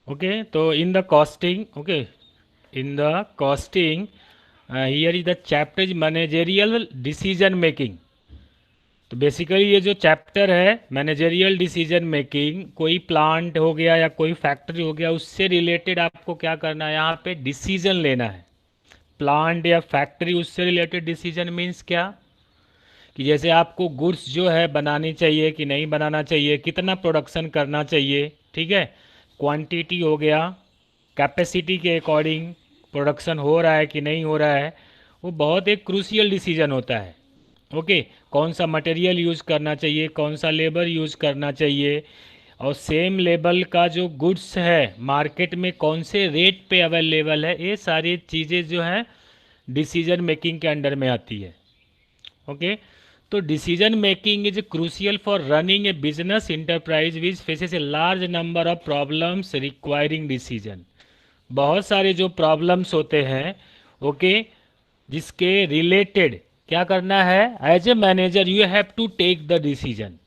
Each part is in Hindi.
Okay, so in the costing, okay, in the costing, here is the chapter is managerial decision making. तो बेसिकली ये जो चैप्टर है मैनेजरियल डिसीजन मेकिंग, कोई प्लांट हो गया या कोई फैक्ट्री हो गया, उससे रिलेटेड आपको क्या करना है, यहाँ पे डिसीजन लेना है। प्लांट या फैक्ट्री, उससे रिलेटेड डिसीजन मीन्स क्या, कि जैसे आपको गुड्स जो है बनानी चाहिए कि नहीं बनाना चाहिए, कितना प्रोडक्शन करना चाहिए, ठीक है, क्वांटिटी हो गया, कैपेसिटी के अकॉर्डिंग प्रोडक्शन हो रहा है कि नहीं हो रहा है, वो बहुत एक क्रूशियल डिसीजन होता है। ओके, कौन सा मटेरियल यूज़ करना चाहिए, कौन सा लेबर यूज़ करना चाहिए, और सेम लेवल का जो गुड्स है मार्केट में कौन से रेट पे अवेलेबल है, ये सारी चीज़ें जो है डिसीजन मेकिंग के अंडर में आती है। ओके, तो decision making is crucial for running A business enterprise which faces a large number of problems requiring decision. बहुत सारे जो प्रॉब्लम्स होते हैं, ओके, जिसके रिलेटेड क्या करना है, as a manager you have to take the decision,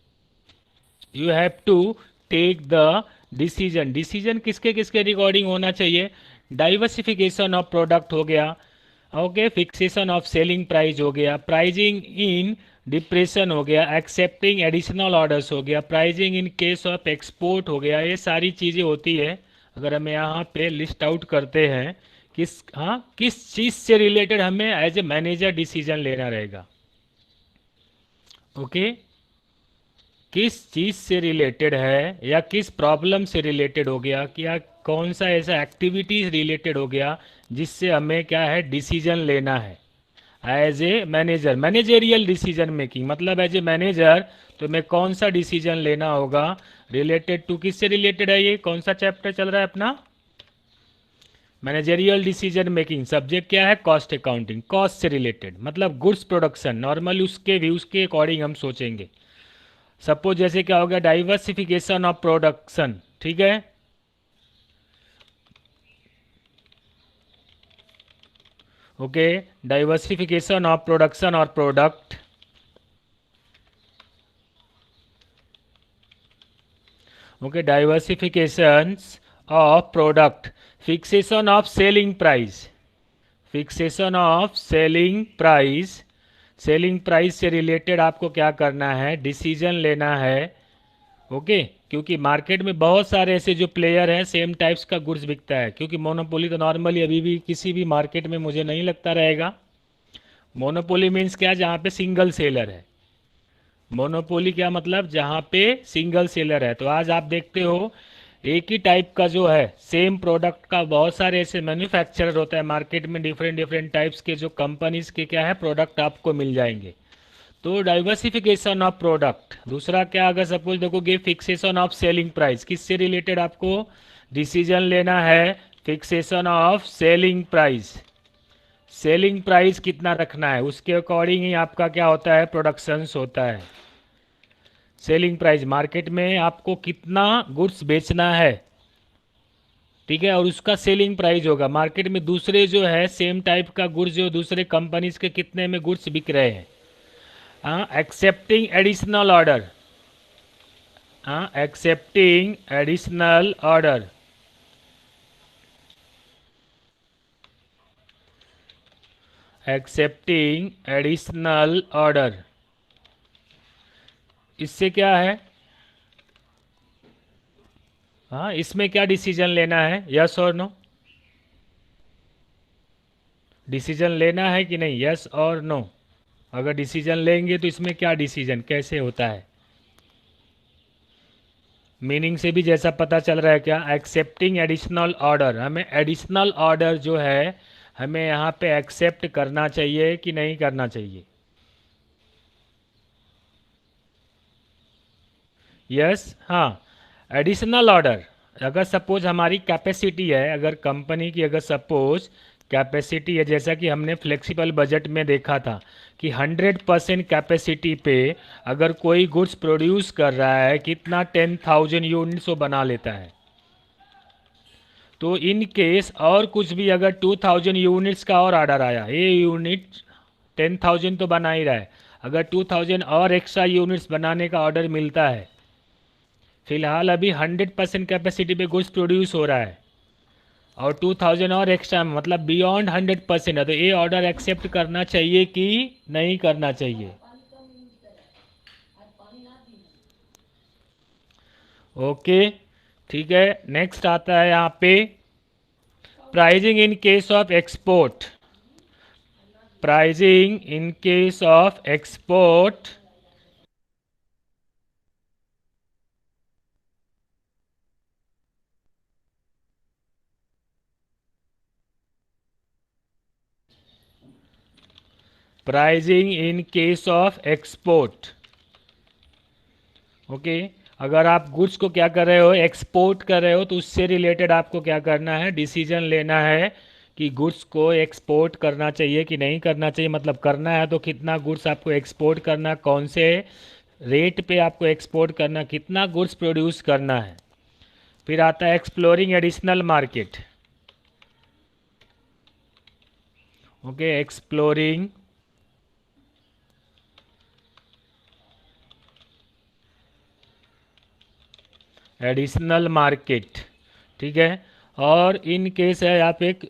you have to take the decision. Decision किसके किसके रिकॉर्डिंग होना चाहिए, डाइवर्सिफिकेशन ऑफ प्रोडक्ट हो गया, okay, fixation of selling price हो गया, प्राइजिंग इन डिप्रेशन हो गया, एक्सेप्टिंग एडिशनल ऑर्डर्स हो गया, pricing in case of export हो गया, ये सारी चीज़ें होती है। अगर हम यहाँ पे लिस्ट आउट करते हैं किस, हाँ, किस चीज़ से रिलेटेड हमें एज ए मैनेजर डिसीजन लेना रहेगा, ओके, किस चीज़ से रिलेटेड है या किस प्रॉब्लम से रिलेटेड हो गया, क्या कौन सा ऐसा एक्टिविटीज रिलेटेड हो गया जिससे हमें क्या है डिसीजन लेना है as a manager. Managerial decision making मतलब एज ए मैनेजर तो मैं कौन सा डिसीजन लेना होगा, रिलेटेड टू, किससे रिलेटेड है, ये कौन सा चैप्टर चल रहा है अपना, मैनेजेरियल डिसीजन मेकिंग। सब्जेक्ट क्या है, कॉस्ट अकाउंटिंग, कॉस्ट से रिलेटेड मतलब गुड्स प्रोडक्शन, नॉर्मली उसके व्यूज के अकॉर्डिंग हम सोचेंगे। सपोज जैसे क्या हो गया, डाइवर्सिफिकेशन ऑफ प्रोडक्शन, ठीक है, ओके, डाइवर्सिफिकेशन ऑफ प्रोडक्शन और product, okay, diversification of product, fixation of selling price, fixation of selling price, selling price से रिलेटेड आपको क्या करना है, डिसीजन लेना है, ओके, क्योंकि मार्केट में बहुत सारे ऐसे जो प्लेयर हैं सेम टाइप्स का गुड्स बिकता है, क्योंकि मोनोपोली तो नॉर्मली अभी भी किसी भी मार्केट में मुझे नहीं लगता रहेगा। मोनोपोली मीन्स क्या, जहाँ पे सिंगल सेलर है। मोनोपोली क्या मतलब, जहाँ पे सिंगल सेलर है। तो आज आप देखते हो एक ही टाइप का जो है सेम प्रोडक्ट का बहुत सारे ऐसे मैन्युफैक्चरर होता है मार्केट में, डिफरेंट डिफरेंट टाइप्स के जो कंपनीज के क्या है प्रोडक्ट आपको मिल जाएंगे। तो डाइवर्सिफिकेशन ऑफ प्रोडक्ट। दूसरा क्या, अगर सपोज देखोगे फिक्सेशन ऑफ सेलिंग प्राइस, किससे रिलेटेड आपको डिसीजन लेना है, fixation of selling price, selling price कितना रखना है उसके अकॉर्डिंग ही आपका क्या होता है, प्रोडक्शंस होता है। सेलिंग प्राइस मार्केट में आपको कितना गुड्स बेचना है, ठीक है, और उसका सेलिंग प्राइस होगा। मार्केट में दूसरे जो है सेम टाइप का गुड्स जो दूसरे कंपनीज के कितने में गुड्स बिक रहे हैं। हाँ, एक्सेप्टिंग एडिशनल ऑर्डर, हाँ, accepting additional order, accepting additional order, इससे क्या है, हाँ, इसमें क्या डिसीजन लेना है, यस और नो, डिसीजन लेना है कि नहीं, यस और नो। अगर डिसीजन लेंगे तो इसमें क्या डिसीजन कैसे होता है, मीनिंग से भी जैसा पता चल रहा है क्या, एक्सेप्टिंग एडिशनल ऑर्डर, हमें एडिशनल ऑर्डर जो है हमें यहाँ पे एक्सेप्ट करना चाहिए कि नहीं करना चाहिए, यस, हाँ, एडिशनल ऑर्डर। अगर सपोज हमारी कैपेसिटी है, अगर कंपनी की अगर सपोज कैपेसिटी है, जैसा कि हमने फ्लेक्सिबल बजट में देखा था कि 100% कैपेसिटी पे अगर कोई गुड्स प्रोड्यूस कर रहा है, कितना 10,000 यूनिट्स वो बना लेता है। तो इन केस और कुछ भी अगर 2,000 यूनिट्स का और ऑर्डर आया, ये यूनिट 10,000 तो बना ही रहा है, अगर 2,000 और एक्स्ट्रा यूनिट्स बनाने का ऑर्डर मिलता है, फिलहाल अभी 100% कैपेसिटी पे गुड्स प्रोड्यूस हो रहा है और 2,000 और एक्स्ट्रा मतलब बियॉन्ड 100% है, तो ये ऑर्डर एक्सेप्ट करना चाहिए कि नहीं करना चाहिए? ओके, ठीक है। नेक्स्ट आता है यहाँ पे pricing in case of export. Pricing in case of export, pricing in case of export. Okay, अगर आप गुड्स को क्या कर रहे हो, एक्सपोर्ट कर रहे हो, तो उससे रिलेटेड आपको क्या करना है, डिसीजन लेना है कि गुड्स को एक्सपोर्ट करना चाहिए कि नहीं करना चाहिए। मतलब करना है तो कितना गुड्स आपको एक्सपोर्ट करना, कौन से रेट पे आपको एक्सपोर्ट करना, कितना गुड्स प्रोड्यूस करना है। फिर आता है exploring additional market. Okay, exploring additional market, ठीक है। और इन केस है आप एक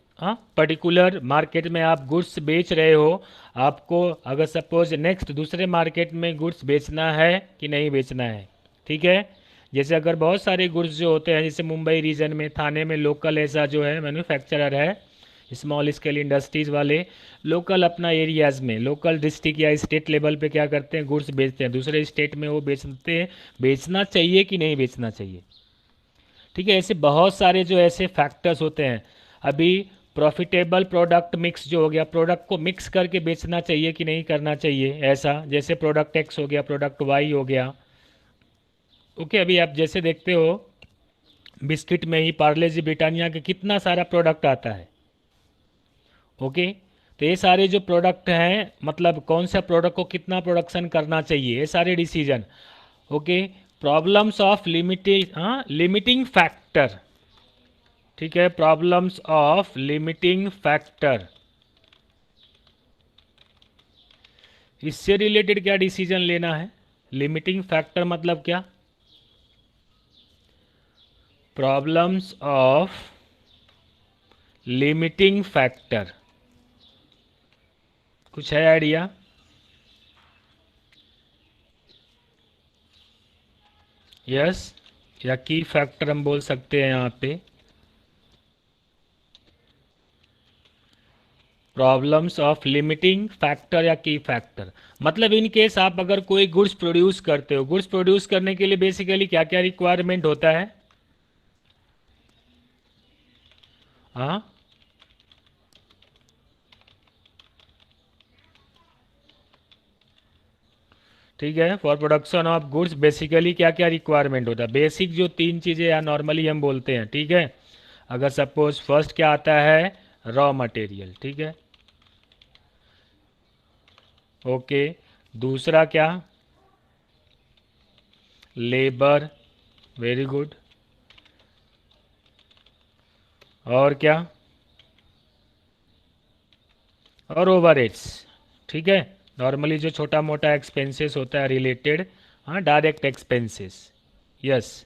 पर्टिकुलर मार्केट में आप गुड्स बेच रहे हो, आपको अगर सपोज नेक्स्ट दूसरे मार्केट में गुड्स बेचना है कि नहीं बेचना है, ठीक है। जैसे अगर बहुत सारे गुड्स जो होते हैं, जैसे मुंबई रीजन में, थाने में लोकल ऐसा जो है मैन्युफैक्चरर है, स्मॉल स्केल इंडस्ट्रीज़ वाले लोकल अपना एरियाज़ में, लोकल डिस्ट्रिक्ट या स्टेट लेवल पे क्या करते हैं, गुड्स बेचते हैं, दूसरे स्टेट में वो बेचते हैं। बेचना चाहिए कि नहीं बेचना चाहिए, ठीक है। ऐसे बहुत सारे जो ऐसे फैक्टर्स होते हैं। अभी प्रॉफिटेबल प्रोडक्ट मिक्स जो हो गया, प्रोडक्ट को मिक्स करके बेचना चाहिए कि नहीं करना चाहिए, ऐसा जैसे प्रोडक्ट एक्स हो गया, प्रोडक्ट वाई हो गया। ओके, अभी आप जैसे देखते हो बिस्किट में ही पार्ले जी ब्रिटानिया के कितना सारा प्रोडक्ट आता है। ओके, तो ये सारे जो प्रोडक्ट हैं, मतलब कौन सा प्रोडक्ट को कितना प्रोडक्शन करना चाहिए, ये सारे decision. Okay, problems of limiting factor, ठीक है, प्रॉब्लम्स ऑफ लिमिटिंग फैक्टर, इससे रिलेटेड क्या डिसीजन लेना है। लिमिटिंग फैक्टर मतलब क्या, प्रॉब्लम्स ऑफ लिमिटिंग फैक्टर, कुछ है आइडिया? यस, या की फैक्टर हम बोल सकते हैं यहाँ पे। प्रॉब्लम्स ऑफ लिमिटिंग फैक्टर या की फैक्टर, मतलब इन केस आप अगर कोई गुड्स प्रोड्यूस करते हो, गुड्स प्रोड्यूस करने के लिए बेसिकली क्या क्या रिक्वायरमेंट होता है? हाँ, ठीक है। For production of goods basically क्या क्या रिक्वायरमेंट होता है, बेसिक जो तीन चीज़ें या नॉर्मली हम बोलते हैं, ठीक है। अगर सपोज फर्स्ट क्या आता है, रॉ मटेरियल, ठीक है। ओके, दूसरा क्या, लेबर, वेरी गुड। और क्या, और ओवरहेड्स, ठीक है। नॉर्मली जो छोटा मोटा एक्सपेंसेस होता है रिलेटेड, हाँ, डायरेक्ट एक्सपेंसेस। यस,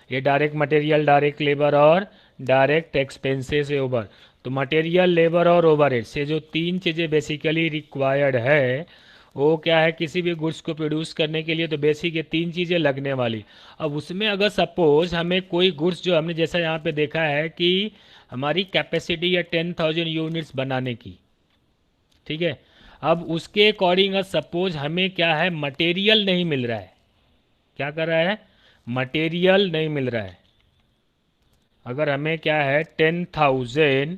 ये डायरेक्ट मटेरियल, डायरेक्ट लेबर और डायरेक्ट एक्सपेंसेस है ओवर। तो मटेरियल, लेबर और ओवरहेड्स, ये जो तीन चीज़ें बेसिकली रिक्वायर्ड है, वो क्या है किसी भी गुड्स को प्रोड्यूस करने के लिए, तो बेसिक ये तीन चीज़ें लगने वाली। अब उसमें अगर सपोज हमें कोई गुड्स जो हमने जैसा यहाँ पे देखा है कि हमारी कैपेसिटी है 10,000 यूनिट्स बनाने की, ठीक है। अब उसके अकॉर्डिंग सपोज हमें क्या है, मटेरियल नहीं मिल रहा है, क्या कर रहा है, मटेरियल नहीं मिल रहा है। अगर हमें क्या है 10,000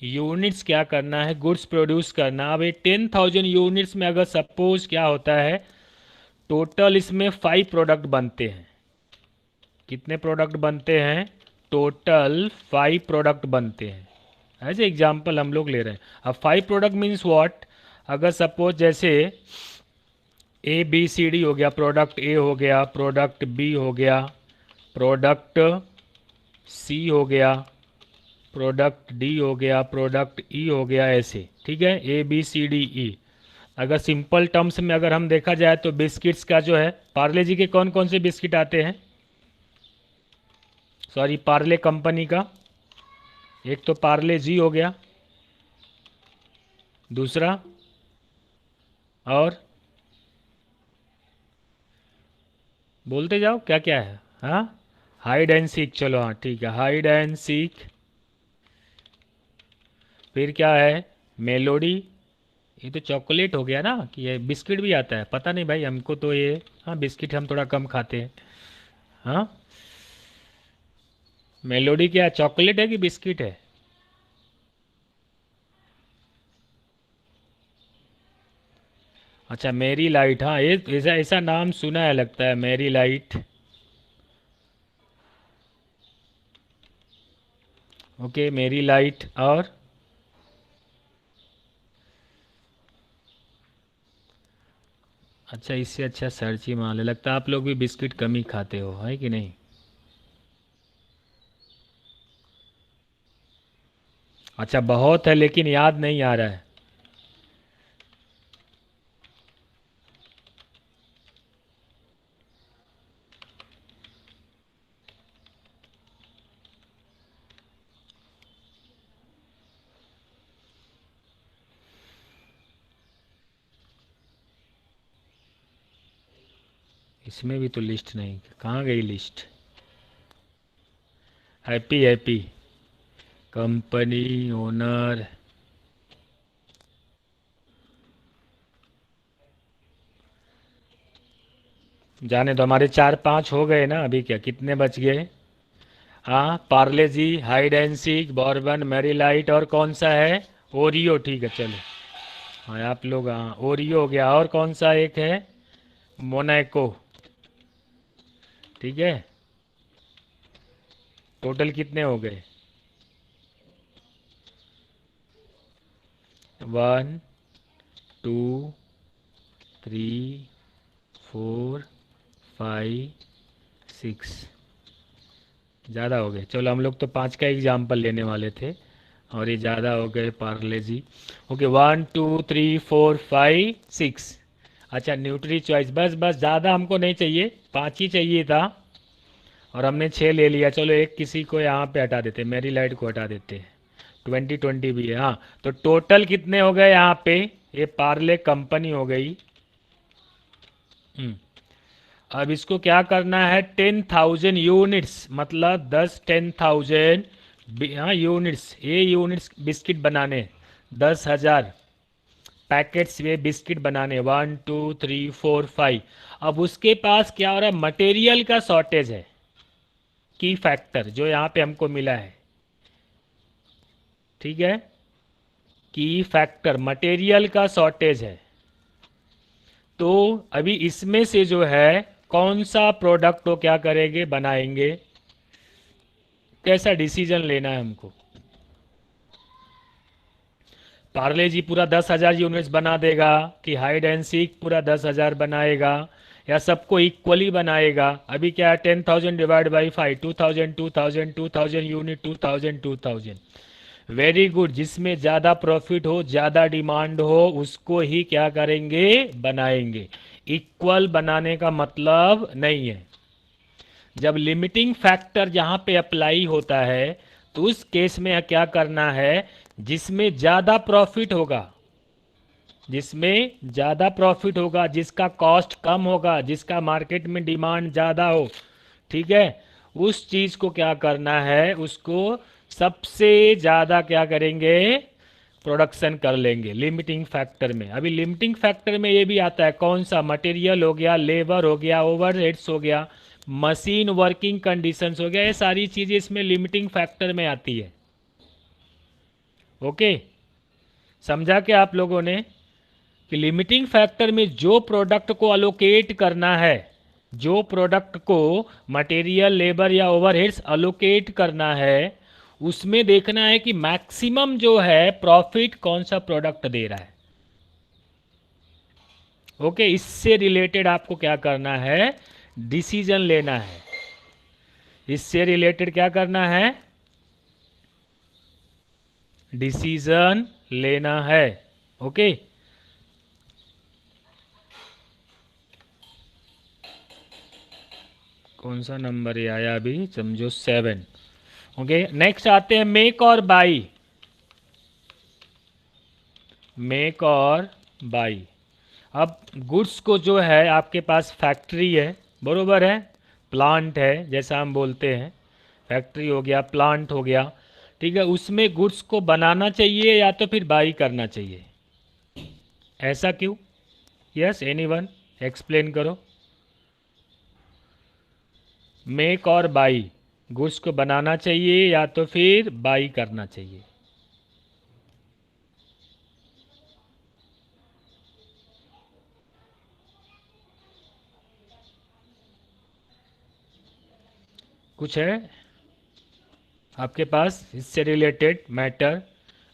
यूनिट्स क्या करना है, गुड्स प्रोड्यूस करना। अब ये 10,000 यूनिट्स में अगर सपोज क्या होता है, टोटल इसमें 5 प्रोडक्ट बनते हैं। कितने प्रोडक्ट बनते हैं, टोटल 5 प्रोडक्ट बनते हैं। एज एग्जाम्पल हम लोग ले रहे हैं। अब 5 प्रोडक्ट मीन्स व्हाट, अगर सपोज जैसे ए बी सी डी हो गया, प्रोडक्ट ए हो गया, प्रोडक्ट बी हो गया, प्रोडक्ट सी हो गया, प्रोडक्ट डी हो गया, प्रोडक्ट ई हो गया, ऐसे, ठीक है, ए बी सी डी ई। अगर सिंपल टर्म्स में अगर हम देखा जाए तो बिस्किट्स का जो है, पार्ले जी के कौन कौन से बिस्किट आते हैं, सॉरी पार्ले कंपनी का, एक तो पार्ले जी हो गया, दूसरा, और बोलते जाओ क्या क्या है, हाँ, हाइड एंड सीक, चलो हाँ ठीक है, हाइड एंड सीक। फिर क्या है, मेलोडी, ये तो चॉकलेट हो गया ना, कि ये बिस्किट भी आता है, पता नहीं भाई हमको तो ये, हाँ बिस्किट हम थोड़ा कम खाते हैं। हाँ, मेलोडी क्या चॉकलेट है कि बिस्किट है? अच्छा मेरी लाइट, हाँ ये ऐसा ऐसा नाम सुना है लगता है, मेरी लाइट। ओके मेरी लाइट, और अच्छा इससे अच्छा सर्च ही मार ले, लगता है आप लोग भी बिस्किट कम ही खाते हो, है कि नहीं? अच्छा बहुत है लेकिन याद नहीं आ रहा है। इसमें भी तो लिस्ट नहीं, कहाँ गई list? Happy happy company owner, जाने दो, हमारे 4 5 हो गए ना, अभी क्या कितने बच गए? हाँ Parle G, hide and seek, bourbon, Marie light, और कौन सा है, ओरियो, ठीक है चलो। हाँ आप लोग, हाँ ओरियो हो गया, और कौन सा एक है, मोनाको, ठीक है। टोटल कितने हो गए, 1 2 3 4 5 6, ज़्यादा हो गए, चलो हम लोग तो 5 का एग्जाम्पल लेने वाले थे, और ये ज़्यादा हो गए पार्ले जी। ओके 1 2 3 4 5 6। अच्छा न्यूट्री चॉइस, बस बस, ज़्यादा हमको नहीं चाहिए, 5 ही चाहिए था, और हमने 6 ले लिया, चलो एक किसी को यहाँ पे हटा देते, मेरी लाइट को हटा देते, 20 20 भी है, हाँ तो टोटल कितने हो गए यहाँ पे, ये पार्ले कंपनी हो गई। हम्म, अब इसको क्या करना है, 10,000 यूनिट्स, मतलब 10,000, हाँ यूनिट्स, ये यूनिट्स बिस्किट बनाने, 10,000 पैकेट्स वे बिस्किट बनाने, 1 2 3 4 5। अब उसके पास क्या हो रहा है, मटेरियल का शॉर्टेज है, की फैक्टर जो यहाँ पे हमको मिला है, ठीक है, की फैक्टर मटेरियल का शॉर्टेज है। तो अभी इसमें से जो है कौन सा प्रोडक्ट वो क्या करेंगे, बनाएंगे, कैसा डिसीजन लेना है हमको। पार्ले जी पूरा 10,000 यूनिट्स बना देगा, कि हाइड एंड सीक पूरा 10,000 बनाएगा, या सबको इक्वली बनाएगा? अभी क्या है, 10,000 divide by 5, 2,000 2,000 2,000 unit, 2,000 2,000। Very good, जिसमें ज़्यादा प्रॉफिट हो, ज़्यादा डिमांड हो, उसको ही क्या करेंगे, बनाएंगे। इक्वल बनाने का मतलब नहीं है। जब लिमिटिंग फैक्टर यहाँ पे अप्लाई होता है तो उस केस में क्या करना है, जिसमें ज़्यादा प्रॉफिट होगा, जिसमें ज़्यादा प्रॉफिट होगा, जिसका कॉस्ट कम होगा, जिसका मार्केट में डिमांड ज़्यादा हो, ठीक है, उस चीज़ को क्या करना है, उसको सबसे ज़्यादा क्या करेंगे, प्रोडक्शन कर लेंगे लिमिटिंग फैक्टर में। अभी लिमिटिंग फैक्टर में ये भी आता है, कौन सा, मटेरियल हो गया, लेबर हो गया, ओवरहेड्स हो गया, मशीन वर्किंग कंडीशंस हो गया, ये सारी चीज़ें इसमें लिमिटिंग फैक्टर में आती है। ओके, समझा क्या आप लोगों ने, कि लिमिटिंग फैक्टर में जो प्रोडक्ट को अलोकेट करना है, जो प्रोडक्ट को मटेरियल, लेबर या ओवरहेड्स अलोकेट करना है, उसमें देखना है कि मैक्सिमम जो है प्रॉफिट कौन सा प्रोडक्ट दे रहा है। ओके, इससे रिलेटेड आपको क्या करना है, डिसीजन लेना है। इससे रिलेटेड क्या करना है, डिसीजन लेना है। ओके, कौन सा नंबर ये आया अभी, समझो 7। ओके, नेक्स्ट आते हैं मेक और बाई। मेक और बाई। अब गुड्स को जो है आपके पास फैक्ट्री है, बरोबर है, प्लांट है जैसा हम बोलते हैं, फैक्ट्री हो गया, प्लांट हो गया, ठीक है, उसमें गुड्स को बनाना चाहिए या तो फिर बाई करना चाहिए? ऐसा क्यों? यस, एनीवन एक्सप्लेन करो। मेक और बाई, गुड्स को बनाना चाहिए या तो फिर बाई करना चाहिए? कुछ है आपके पास इससे रिलेटेड मैटर,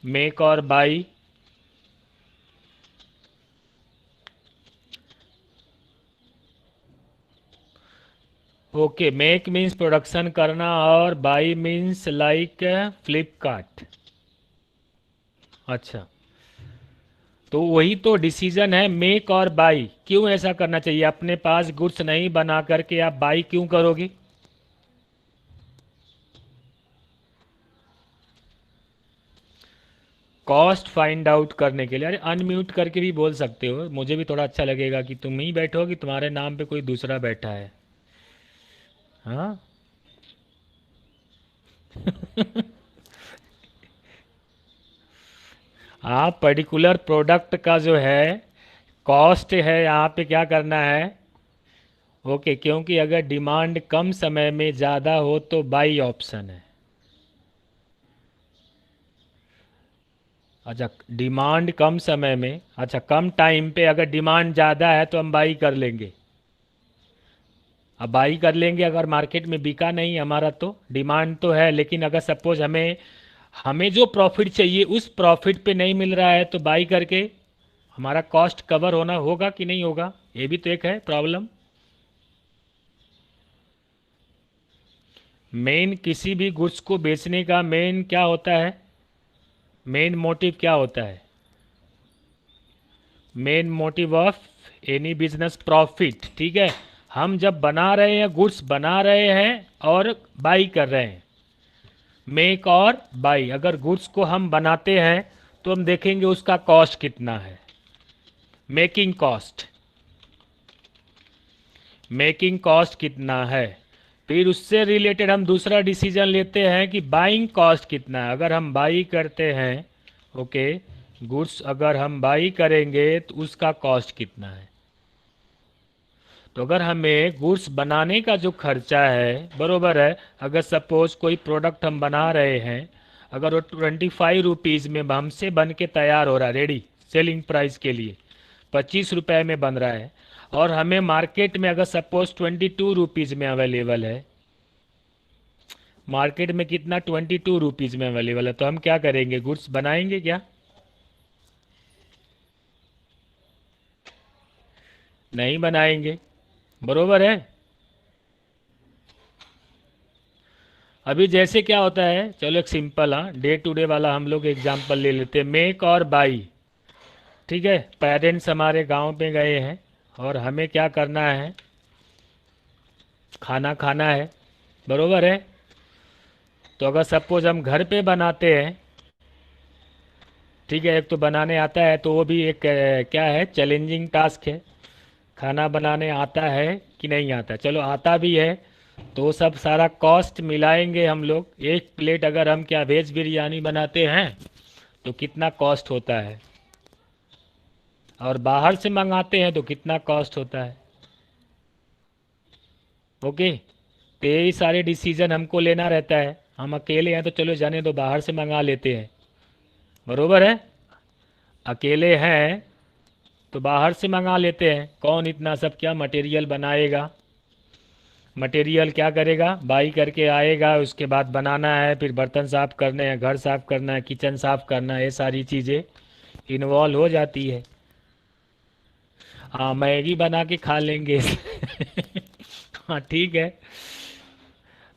मेक और by? Okay, make means production करना और बाई मीन्स लाइक फ्लिपकार्ट। अच्छा, तो वही तो डिसीजन है, मेक और बाई। क्यों ऐसा करना चाहिए? अपने पास गुड्स नहीं बना करके आप बाई क्यों करोगी? कॉस्ट फाइंड आउट करने के लिए। अरे अनम्यूट करके भी बोल सकते हो, मुझे भी थोड़ा अच्छा लगेगा कि तुम ही बैठो कि तुम्हारे नाम पे कोई दूसरा बैठा है। हाँ आप पर्टिकुलर प्रोडक्ट का जो है कॉस्ट है यहाँ पे क्या करना है? ओके, क्योंकि अगर डिमांड कम समय में ज़्यादा हो तो बाई ऑप्शन है। अच्छा, डिमांड कम समय में, अच्छा कम टाइम पे अगर डिमांड ज़्यादा है तो हम बाई कर लेंगे। अब बाई कर लेंगे अगर मार्केट में बिका नहीं हमारा, तो डिमांड तो है लेकिन अगर सपोज हमें हमें जो प्रॉफिट चाहिए उस प्रॉफिट पे नहीं मिल रहा है तो बाई करके हमारा कॉस्ट कवर होना होगा कि नहीं होगा? ये भी तो एक है प्रॉब्लम। मेन किसी भी गुड्स को बेचने का मेन क्या होता है? मेन मोटिव क्या होता है? Main motive of any business profit, ठीक है। हम जब बना रहे हैं, गुड्स बना रहे हैं और बाई कर रहे हैं, मेक और बाई, अगर गुड्स को हम बनाते हैं तो हम देखेंगे उसका कॉस्ट कितना है, मेकिंग कॉस्ट, मेकिंग कॉस्ट कितना है। फिर उससे रिलेटेड हम दूसरा डिसीजन लेते हैं कि बाइंग कॉस्ट कितना है। अगर हम बाई करते हैं, ओके, गुड्स अगर हम बाई करेंगे तो उसका कॉस्ट कितना है। तो अगर हमें गुड्स बनाने का जो खर्चा है, बरोबर है, अगर सपोज कोई प्रोडक्ट हम बना रहे हैं, अगर वो 25 रुपीज़ में हमसे बन के तैयार हो रहा है, रेडी सेलिंग प्राइस के लिए 25 रुपये में बन रहा है, और हमें मार्केट में अगर सपोज 22 रुपीज़ में अवेलेबल है, मार्केट में कितना 22 रुपीज़ में अवेलेबल है, तो हम क्या करेंगे? गुड्स बनाएंगे क्या? नहीं बनाएंगे, बरोबर है। अभी जैसे क्या होता है, चलो एक सिंपल, हाँ डे टू डे वाला हम लोग एग्जांपल ले लेते हैं, मेक और बाई, ठीक है। पेरेंट्स हमारे गांव पे गए हैं और हमें क्या करना है? खाना खाना है, बरोबर है। तो अगर सपोज हम घर पे बनाते हैं, ठीक है, एक तो बनाने आता है तो वो भी एक क्या है, चैलेंजिंग टास्क है। खाना बनाने आता है कि नहीं आता? चलो आता भी है, तो सब सारा कॉस्ट मिलाएंगे हम लोग। एक प्लेट अगर हम क्या वेज बिरयानी बनाते हैं तो कितना कॉस्ट होता है, और बाहर से मंगाते हैं तो कितना कॉस्ट होता है। ओके, तो यही सारे डिसीजन हमको लेना रहता है। हम अकेले हैं तो चलो जाने दो, बाहर से मंगा लेते हैं, बरोबर है। अकेले हैं तो बाहर से मंगा लेते हैं, कौन इतना सब क्या मटेरियल बनाएगा, मटेरियल क्या करेगा, बाई करके आएगा, उसके बाद बनाना है, फिर बर्तन साफ़ करने हैं, घर साफ़ करना है, किचन साफ़ करना है, ये सारी चीज़ें इन्वॉल्व हो जाती है। हाँ, मैगी बना के खा लेंगे हाँ ठीक है,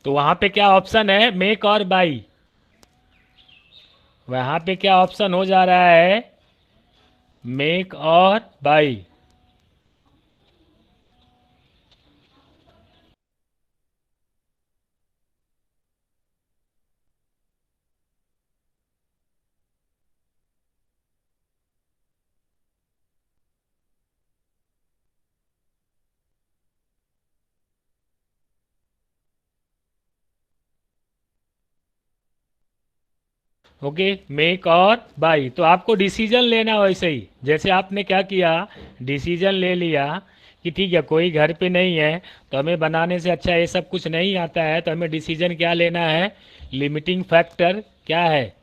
तो वहाँ पे क्या ऑप्शन है, मेक और बाई? वहाँ पे क्या ऑप्शन हो जा रहा है, मेक और बाई। ओके, मेक और बाई, तो आपको डिसीजन लेना वैसे ही जैसे आपने क्या किया, डिसीजन ले लिया कि ठीक है कोई घर पे नहीं है, तो हमें बनाने से अच्छा ये सब कुछ नहीं आता है, तो हमें डिसीजन क्या लेना है, लिमिटिंग फैक्टर क्या है,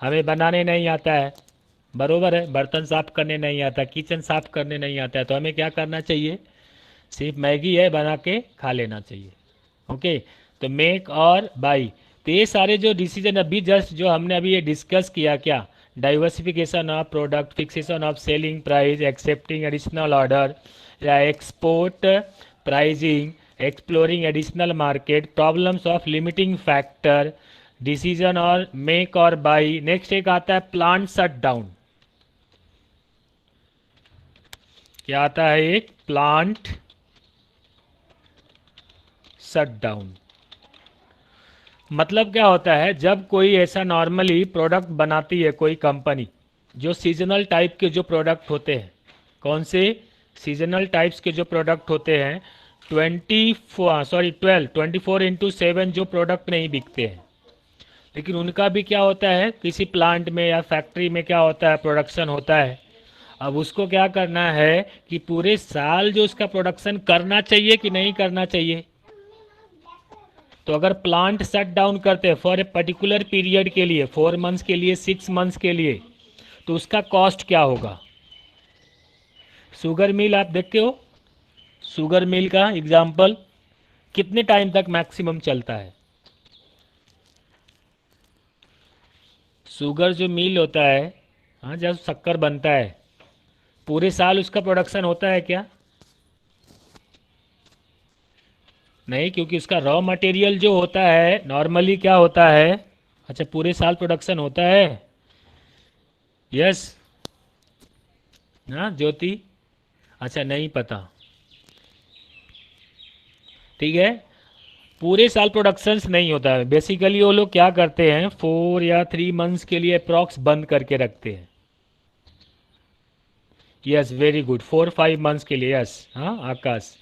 हमें बनाने नहीं आता है, बरोबर है, बर्तन साफ करने नहीं आता, किचन साफ करने नहीं आता है, तो हमें क्या करना चाहिए, सिर्फ मैगी है बना के खा लेना चाहिए। ओके, तो मेक और बाई, तो ये सारे जो डिसीजन अभी जस्ट जो हमने अभी ये डिस्कस किया, क्या, diversification of product, fixation of selling price, accepting additional order, या export pricing, exploring additional market, problems of limiting factor, decision or make और बाई। नेक्स्ट एक आता है प्लांट शट डाउन। क्या आता है, एक प्लांट शट डाउन। मतलब क्या होता है, जब कोई ऐसा नॉर्मली प्रोडक्ट बनाती है कोई कंपनी, जो सीजनल टाइप के जो प्रोडक्ट होते हैं, कौन से, सीजनल टाइप्स के जो प्रोडक्ट होते हैं, 24/7 जो प्रोडक्ट नहीं बिकते हैं, लेकिन उनका भी क्या होता है, किसी प्लांट में या फैक्ट्री में क्या होता है, प्रोडक्शन होता है। अब उसको क्या करना है कि पूरे साल जो उसका प्रोडक्शन करना चाहिए कि नहीं करना चाहिए। तो अगर प्लांट शट डाउन करते हैं फॉर ए पर्टिकुलर पीरियड के लिए, 4 मंथ्स के लिए, 6 मंथ्स के लिए, तो उसका कॉस्ट क्या होगा। शुगर मिल आप देखते हो, शुगर मिल का एग्जाम्पल कितने टाइम तक मैक्सिमम चलता है। शुगर जो मिल होता है, हाँ, जब शक्कर बनता है, पूरे साल उसका प्रोडक्शन होता है क्या, नहीं, क्योंकि उसका रॉ मटेरियल जो होता है नॉर्मली क्या होता है, अच्छा पूरे साल प्रोडक्शन होता है, यस, हाँ ज्योति, अच्छा नहीं पता, ठीक है, पूरे साल प्रोडक्शंस नहीं होता है, बेसिकली वो लोग क्या करते हैं 4 या 3 मंथ्स के लिए अप्रॉक्स बंद करके रखते हैं। यस वेरी गुड, 4-5 मंथ्स के लिए, यस, हाँ आकाश,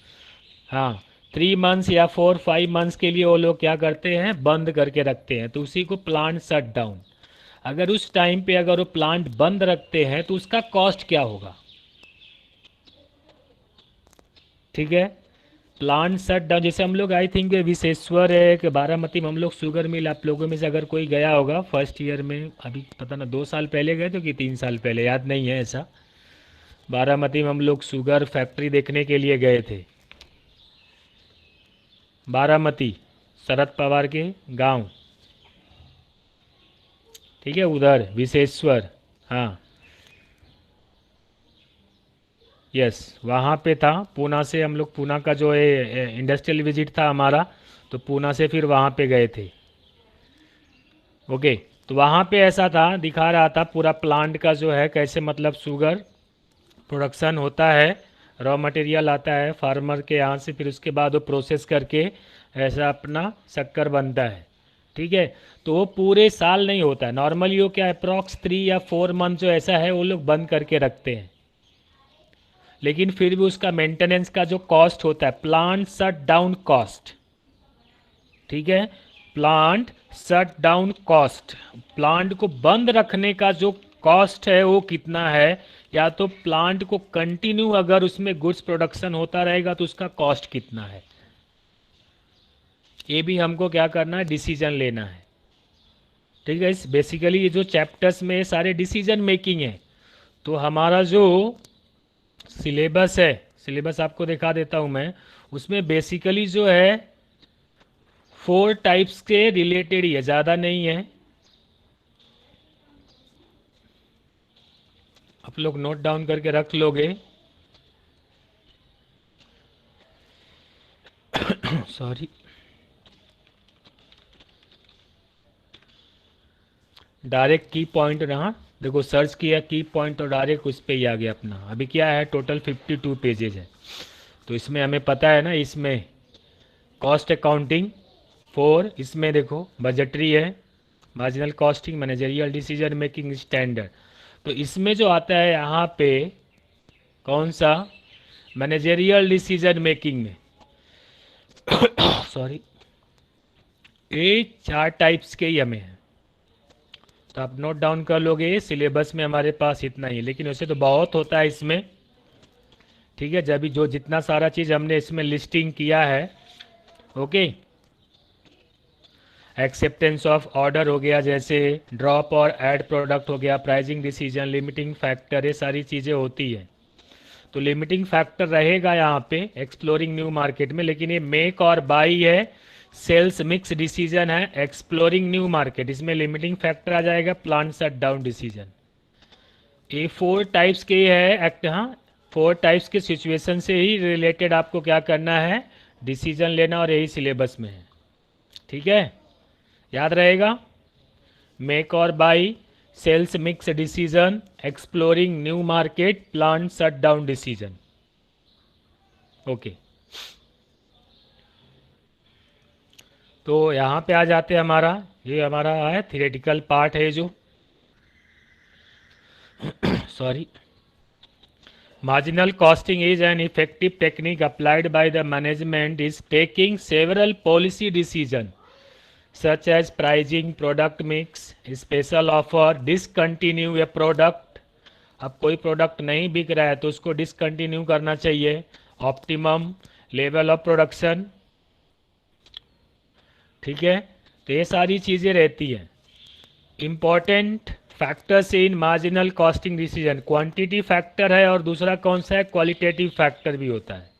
हाँ, 3 मंथ्स या 4-5 मंथ्स के लिए वो लोग क्या करते हैं, बंद करके रखते हैं, तो उसी को प्लांट शट डाउन। अगर उस टाइम पे अगर वो प्लांट बंद रखते हैं तो उसका कॉस्ट क्या होगा, ठीक है। प्लांट शट डाउन, जैसे हम लोग आई थिंक विशेश्वर है कि बारामती में हम लोग शुगर मिल, आप लोगों में से अगर कोई गया होगा फर्स्ट ईयर में, अभी पता ना 2 साल पहले गए थे कि 3 साल पहले, याद नहीं है ऐसा, बारामती में हम लोग शुगर फैक्ट्री देखने के लिए गए थे, बारामती, शरद पवार के गांव, ठीक है, उधर विशेश्वर, हाँ, यस, वहाँ पे था, पूना से हम लोग, पूना का जो है इंडस्ट्रियल विजिट था हमारा, तो पूना से फिर वहाँ पे गए थे। ओके, तो वहाँ पे ऐसा था, दिखा रहा था पूरा प्लांट का जो है कैसे, मतलब शुगर प्रोडक्शन होता है, रॉ मटेरियल आता है फार्मर के यहाँ से, फिर उसके बाद वो प्रोसेस करके ऐसा अपना शक्कर बनता है, ठीक है। तो वो पूरे साल नहीं होता है, नॉर्मली वो क्या अप्रॉक्स 3 या 4 मंथ जो ऐसा है वो लोग बंद करके रखते हैं, लेकिन फिर भी उसका मेंटेनेंस का जो कॉस्ट होता है, प्लांट शट डाउन कॉस्ट, ठीक है, plant shut down cost, plant को बंद रखने का जो कॉस्ट है वो कितना है, या तो प्लांट को कंटिन्यू अगर उसमें गुड्स प्रोडक्शन होता रहेगा तो उसका कॉस्ट कितना है, ये भी हमको क्या करना है, डिसीजन लेना है, ठीक है। इस बेसिकली ये जो चैप्टर्स में सारे डिसीजन मेकिंग है, तो हमारा जो सिलेबस है, सिलेबस आपको दिखा देता हूँ मैं, उसमें बेसिकली जो है 4 टाइप्स के रिलेटेड ही है, ज़्यादा नहीं है, आप लोग नोट डाउन करके रख लोगे, सॉरी, डायरेक्ट की पॉइंट रहा, देखो सर्च किया की पॉइंट तो डायरेक्ट उस पर ही आ गया अपना। अभी क्या है, टोटल 52 पेजेज है। तो इसमें हमें पता है ना, इसमें कॉस्ट अकाउंटिंग 4, इसमें देखो बजटरी है, marginal costing, managerial decision making standard. तो इसमें जो आता है यहाँ पे कौन सा, मैनेजरियल डिसीजन मेकिंग में सॉरी, ये 4 टाइप्स के ही हमें है। तो आप नोट डाउन कर लोगे, सिलेबस में हमारे पास इतना ही है, लेकिन वैसे तो बहुत होता है इसमें। ठीक है, जब भी जो जितना सारा चीज़ हमने इसमें लिस्टिंग किया है, ओके। एक्सेप्टेंस ऑफ ऑर्डर हो गया, जैसे ड्रॉप और ऐड प्रोडक्ट हो गया, प्राइसिंग डिसीजन, लिमिटिंग फैक्टर, ये सारी चीज़ें होती है। तो लिमिटिंग फैक्टर रहेगा यहाँ पे एक्सप्लोरिंग न्यू मार्केट में, लेकिन ये मेक और बाई है, सेल्स मिक्स डिसीजन है, एक्सप्लोरिंग न्यू मार्केट, इसमें लिमिटिंग फैक्टर आ जाएगा, प्लांट शट डाउन डिसीजन। ये 4 टाइप्स के है एक्ट। हाँ, 4 टाइप्स के सिचुएशन से ही रिलेटेड आपको क्या करना है, डिसीजन लेना, और यही सिलेबस में है। ठीक है, याद रहेगा, मेक और buy, sales mix decision, exploring new market, plant shut down decision. Okay, तो यहाँ पे आ जाते हैं, हमारा ये हमारा है थियोरेटिकल पार्ट है जो sorry, marginal costing is an effective technique applied by the management is taking several policy decisions such as pricing, product mix, special offer, discontinue a product। अब कोई प्रोडक्ट नहीं बिक रहा है तो उसको डिसकंटिन्यू करना चाहिए, ऑप्टिमम लेवल ऑफ प्रोडक्शन। ठीक है, तो ये सारी चीज़ें रहती हैं। Important factors in marginal costing decision, quantity factor है और दूसरा कौन सा है, क्वालिटेटिव फैक्टर भी होता है,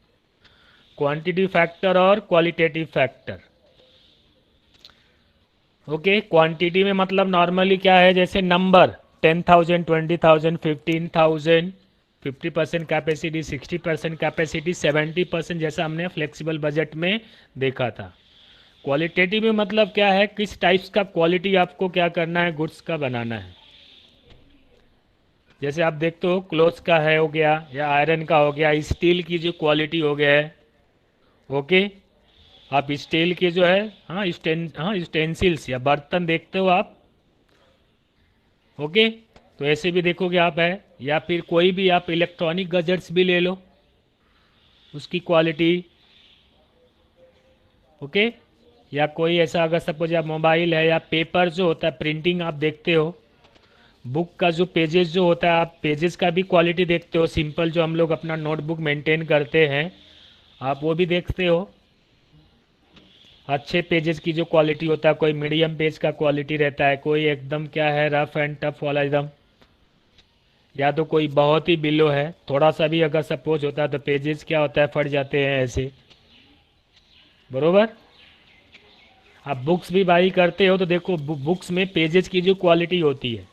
क्वांटिटी फैक्टर और क्वालिटेटिव फैक्टर। ओके, क्वांटिटी में मतलब नॉर्मली क्या है, जैसे नंबर 10,000, 20,000, 15,000, 50% कैपेसिटी, 60% कैपेसिटी, 70%, जैसा हमने फ्लेक्सिबल बजट में देखा था। क्वालिटेटिव में मतलब क्या है, किस टाइप्स का क्वालिटी आपको क्या करना है, गुड्स का बनाना है। जैसे आप देखते हो क्लोथ्स का है हो गया, या आयरन का हो गया, स्टील की जो क्वालिटी हो गया है। ओके, आप स्टील के जो है, हाँ स्टेंसिल्स या बर्तन देखते हो आप। ओके, तो ऐसे भी देखोगे आप है, या फिर कोई भी आप इलेक्ट्रॉनिक गैजेट्स भी ले लो, उसकी क्वालिटी। ओके, या कोई ऐसा अगर सपोज आप मोबाइल है या पेपर जो होता है प्रिंटिंग आप देखते हो, बुक का जो पेजेस जो होता है आप पेजेस का भी क्वालिटी देखते हो, सिंपल जो हम लोग अपना नोटबुक मेंटेन करते हैं आप वो भी देखते हो। अच्छे पेजेस की जो क्वालिटी होता है, कोई मीडियम पेज का क्वालिटी रहता है, कोई एकदम क्या है रफ एंड टफ वाला एकदम, या तो कोई बहुत ही बिलो है, थोड़ा सा भी अगर सपोज होता है तो पेजेस क्या होता है फट जाते हैं ऐसे, बरोबर। आप बुक्स भी बाई करते हो तो देखो बुक्स में पेजेस की जो क्वालिटी होती है,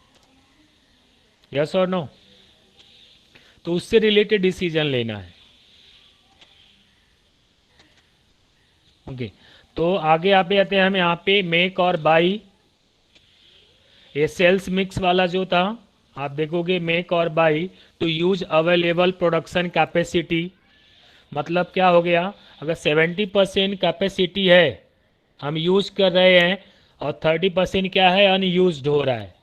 यस और नो, तो उससे रिलेटेड डिसीजन लेना है। ओके, तो आगे आप आते हैं हम यहाँ पे मेक और बाई। ये सेल्स मिक्स वाला जो था आप देखोगे, मेक और by two use available production capacity, मतलब क्या हो गया, अगर 70% कैपेसिटी है हम यूज कर रहे हैं और 30% क्या है अनयूज्ड हो रहा है,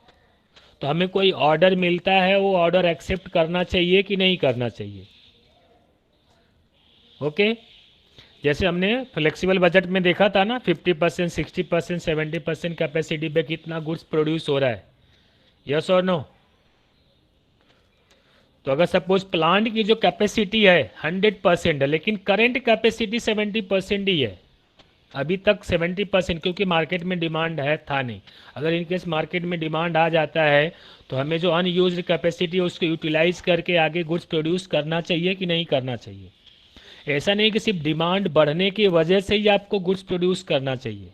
तो हमें कोई ऑर्डर मिलता है, वो ऑर्डर एक्सेप्ट करना चाहिए कि नहीं करना चाहिए। ओके, जैसे हमने फ्लेक्सिबल बजट में देखा था ना, 50%, 60%, 70% कैपेसिटी पे कितना गुड्स प्रोड्यूस हो रहा है, यस और नो। तो अगर सपोज प्लांट की जो कैपेसिटी है 100% है, लेकिन करेंट कैपेसिटी 70% ही है, अभी तक 70%, क्योंकि मार्केट में डिमांड है था नहीं। अगर इनकेस मार्केट में डिमांड आ जाता है तो हमें जो अनयूज्ड कैपेसिटी है उसको यूटिलाइज करके आगे गुड्स प्रोड्यूस करना चाहिए कि नहीं करना चाहिए। ऐसा नहीं कि सिर्फ डिमांड बढ़ने की वजह से ही आपको गुड्स प्रोड्यूस करना चाहिए,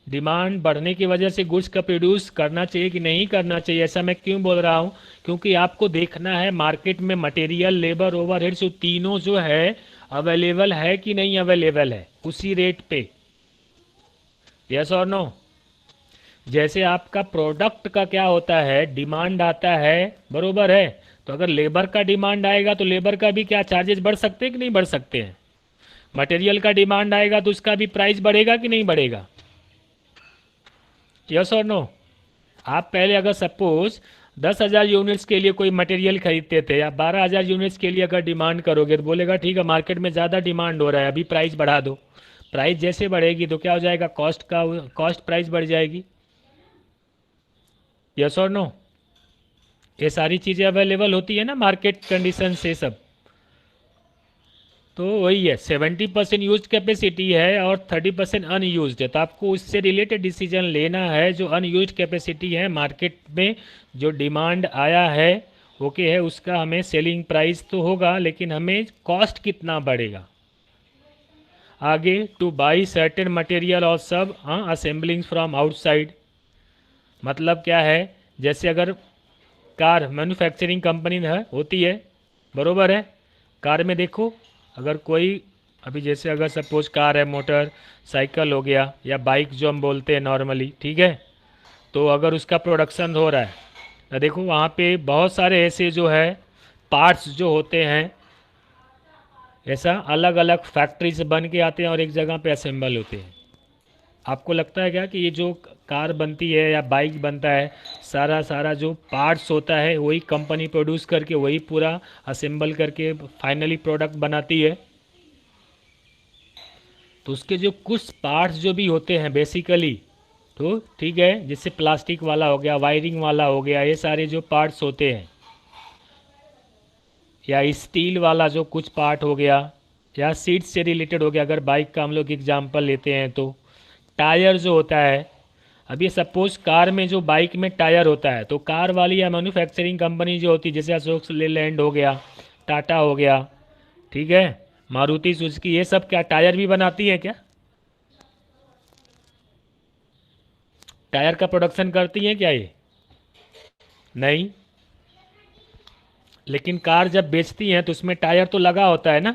डिमांड बढ़ने की वजह से गुड्स का प्रोड्यूस करना चाहिए कि नहीं करना चाहिए। ऐसा मैं क्यों बोल रहा हूँ, क्योंकि आपको देखना है मार्केट में मटेरियल, लेबर, ओवरहेड्स जो तीनों जो है अवेलेबल है कि नहीं अवेलेबल है उसी रेट पे, यस और नो। जैसे आपका प्रोडक्ट का क्या होता है, डिमांड आता है, बरोबर है। तो अगर लेबर का डिमांड आएगा तो लेबर का भी क्या चार्जेस बढ़ सकते हैं कि नहीं बढ़ सकते हैं। मटेरियल का डिमांड आएगा तो उसका भी प्राइस बढ़ेगा कि नहीं बढ़ेगा। यस और नो। आप पहले अगर सपोज 10,000 यूनिट्स के लिए कोई मटेरियल खरीदते थे या 12,000 यूनिट्स के लिए अगर डिमांड करोगे तो बोलेगा ठीक है मार्केट में ज़्यादा डिमांड हो रहा है, अभी प्राइस बढ़ा दो। प्राइस जैसे बढ़ेगी तो क्या हो जाएगा, कॉस्ट प्राइस बढ़ जाएगी। यस और नो। ये सारी चीज़ें अवेलेबल होती है ना मार्केट कंडीशन से सब। तो वही है, 70% यूज कैपेसिटी है और 30% अनयूज है। तो आपको उससे रिलेटेड डिसीजन लेना है। जो अनयूज कैपेसिटी है मार्केट में, जो डिमांड आया है ओके है, उसका हमें सेलिंग प्राइस तो होगा लेकिन हमें कॉस्ट कितना बढ़ेगा आगे। Two by certain material or sub assembling from outside. मतलब क्या है, जैसे अगर कार मैन्युफैक्चरिंग कंपनी है होती है, बरोबर है। कार में देखो, अगर कोई अभी जैसे अगर सपोज कार है, मोटर साइकिल हो गया या बाइक जो हम बोलते हैं नॉर्मली, ठीक है। तो अगर उसका प्रोडक्शन हो रहा है तो देखो वहाँ पे बहुत सारे ऐसे जो है पार्ट्स जो होते हैं, ऐसा अलग अलग फैक्ट्री से बन के आते हैं और एक जगह पे असेंबल होते हैं। आपको लगता है क्या कि ये जो कार बनती है या बाइक बनता है, सारा सारा जो पार्ट्स होता है वही कंपनी प्रोड्यूस करके वही पूरा असेंबल करके फाइनली प्रोडक्ट बनाती है। तो उसके जो कुछ पार्ट्स जो भी होते हैं बेसिकली, तो ठीक है, जैसे प्लास्टिक वाला हो गया, वायरिंग वाला हो गया, ये सारे जो पार्ट्स होते हैं, या स्टील वाला जो कुछ पार्ट हो गया, या सीट से रिलेटेड हो गया। अगर बाइक का हम लोग एग्जांपल लेते हैं तो टायर जो होता है, अब ये सपोज कार में जो बाइक में टायर होता है, तो कार वाली या मैन्युफैक्चरिंग कंपनी जो होती है, जैसे अशोक लेलैंड हो गया, टाटा हो गया, ठीक है, मारुति सुजुकी, ये सब क्या टायर भी बनाती है क्या, टायर का प्रोडक्शन करती हैं क्या ये, नहीं। लेकिन कार जब बेचती हैं तो उसमें टायर तो लगा होता है ना।